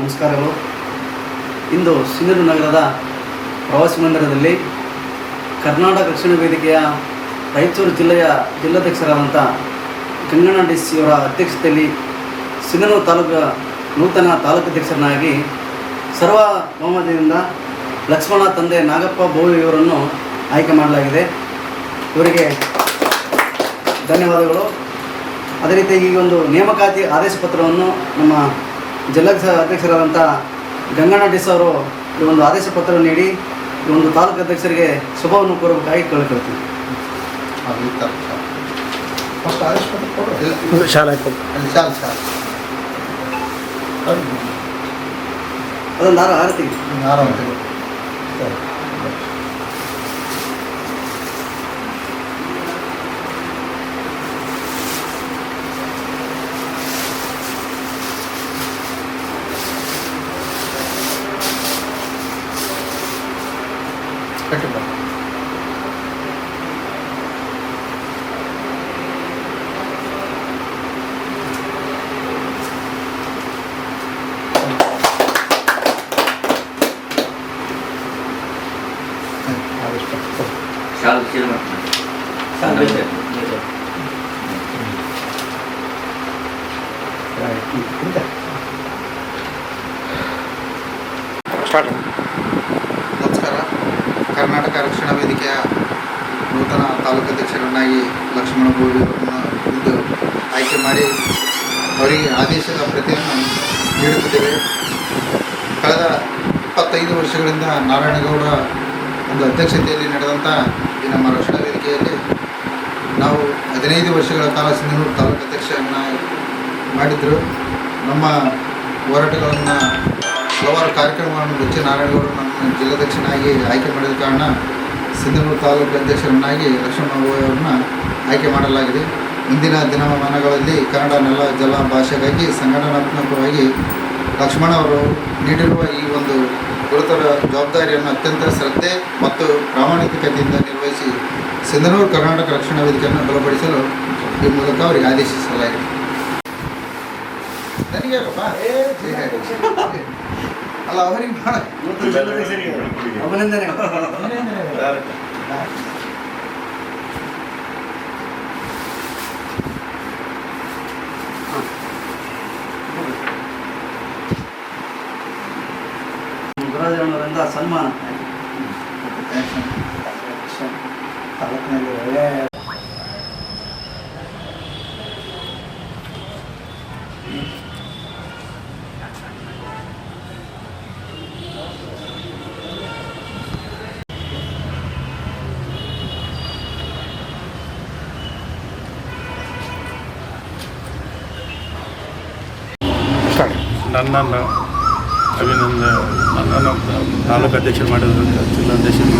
ನಮಸ್ಕಾರಗಳು. ಇಂದು ಸಿಂಧನೂರು ನಗರದ ಪ್ರವಾಸಿ ಮಂದಿರದಲ್ಲಿ ಕರ್ನಾಟಕ ರಕ್ಷಣಾ ವೇದಿಕೆಯ ರಾಯಚೂರು ಜಿಲ್ಲೆಯ ಜಿಲ್ಲಾಧ್ಯಕ್ಷರಾದಂಥ ಗಂಗಣ್ಣ ಡಿಸಿ ಅವರ ಅಧ್ಯಕ್ಷತೆಯಲ್ಲಿ ಸಿಂಧನೂರು ತಾಲೂಕು ನೂತನ ತಾಲೂಕಾಧ್ಯಕ್ಷರನ್ನಾಗಿ ಸರ್ವಬಹುಮತದಿಂದ ಲಕ್ಷ್ಮಣ ತಂದೆ ನಾಗಪ್ಪ ಬೋವಿ ಇವರನ್ನು ಆಯ್ಕೆ ಮಾಡಲಾಗಿದೆ. ಇವರಿಗೆ ಧನ್ಯವಾದಗಳು. ಅದೇ ರೀತಿಯಾಗಿ ಈ ಒಂದು ನೇಮಕಾತಿ ಆದೇಶ ಪತ್ರವನ್ನು ನಮ್ಮ ಜಿಲ್ಲಾಧ್ಯಕ್ಷರಾದಂಥ ಗಂಗಣ್ಣ ಡಿಸ್ ಅವರು ಈ ಒಂದು ಆದೇಶ ಪತ್ರ ನೀಡಿ ಈ ಒಂದು ತಾಲೂಕು ಅಧ್ಯಕ್ಷರಿಗೆ ಶುಭವನ್ನು ಕೋರಬೇಕಾಗಿ ಕೇಳಿಕೊಳ್ತೀವಿ. ಅದೊಂದು ಆರತಿ ನಮಸ್ಕಾರ. ಕರ್ನಾಟಕ ರಕ್ಷಣಾ ವೇದಿಕೆಯ ನೂತನ ತಾಲೂಕಾಧ್ಯಕ್ಷರನ್ನಾಗಿ ಲಕ್ಷ್ಮಣ ಬೋವಿ ಅವರನ್ನು ಇಂದು ಆಯ್ಕೆ ಮಾಡಿ ಅವರಿಗೆ ಆದೇಶದ ಪ್ರತಿಯನ್ನು ನೀಡುತ್ತಿದ್ದೇವೆ. ಕಳೆದ 25 ವರ್ಷಗಳಿಂದ ನಾರಾಯಣಗೌಡ ಒಂದು ಅಧ್ಯಕ್ಷತೆಯಲ್ಲಿ ನಡೆದಂಥ ಈ ನಮ್ಮ ರಕ್ಷಣಾ ವೇದಿಕೆಯಲ್ಲಿ ನಾವು 15 ವರ್ಷಗಳ ಕಾಲ ಸಿಂಧನೂರು ತಾಲೂಕಾಧ್ಯಕ್ಷರನ್ನು ಮಾಡಿದ್ರು. ನಮ್ಮ ಹೋರಾಟಗಳನ್ನು ಹಲವಾರು ಕಾರ್ಯಕ್ರಮಗಳನ್ನು ಮೆಚ್ಚಿ ನಾರಾಯಣಗೌಡರು ನಮ್ಮ ಜಿಲ್ಲಾಧ್ಯಕ್ಷನಾಗಿ ಆಯ್ಕೆ ಮಾಡಿದ ಕಾರಣ ಸಿಂಧನೂರು ತಾಲೂಕು ಅಧ್ಯಕ್ಷರನ್ನಾಗಿ ಲಕ್ಷ್ಮಣ ಬೋವಿ ಅವರನ್ನ ಆಯ್ಕೆ ಮಾಡಲಾಗಿದೆ. ಇಂದಿನ ದಿನಮಾನಗಳಲ್ಲಿ ಕನ್ನಡ ನೆಲ ಜಲ ಭಾಷೆಗಾಗಿ ಸಂಘಟನಾತ್ಮಕವಾಗಿ ಲಕ್ಷ್ಮಣ ಅವರು ನೀಡಿರುವ ಈ ಒಂದು ಗುರುತರ ಜವಾಬ್ದಾರಿಯನ್ನು ಅತ್ಯಂತ ಶ್ರದ್ಧೆ ಮತ್ತು ಪ್ರಾಮಾಣಿಕತೆಯಿಂದ ನಿರ್ವಹಿಸಿ ಸಿಂಧನೂರು ಕರ್ನಾಟಕ ರಕ್ಷಣಾ ವೇದಿಕೆಯನ್ನು ಬಲಪಡಿಸಲು ಈ ಮೂಲಕ ಅವರಿಗೆ ಆದೇಶಿಸಲಾಗಿದೆ. ಅಲ್ಲ ಅವರಿಗೆ ಅಭಿನಂದನೆ. ಗುರುರಾಜನವರಿಂದ ಸನ್ಮಾನ ತಾಲೂಕಿನಲ್ಲಿ ಒಳ್ಳೆಯ ನನ್ನನ್ನು ನನ್ನನ್ನು ತಾಲೂಕು ಅಧ್ಯಕ್ಷರು ಮಾಡಿದಂಥ ಜಿಲ್ಲಾಧ್ಯಕ್ಷರು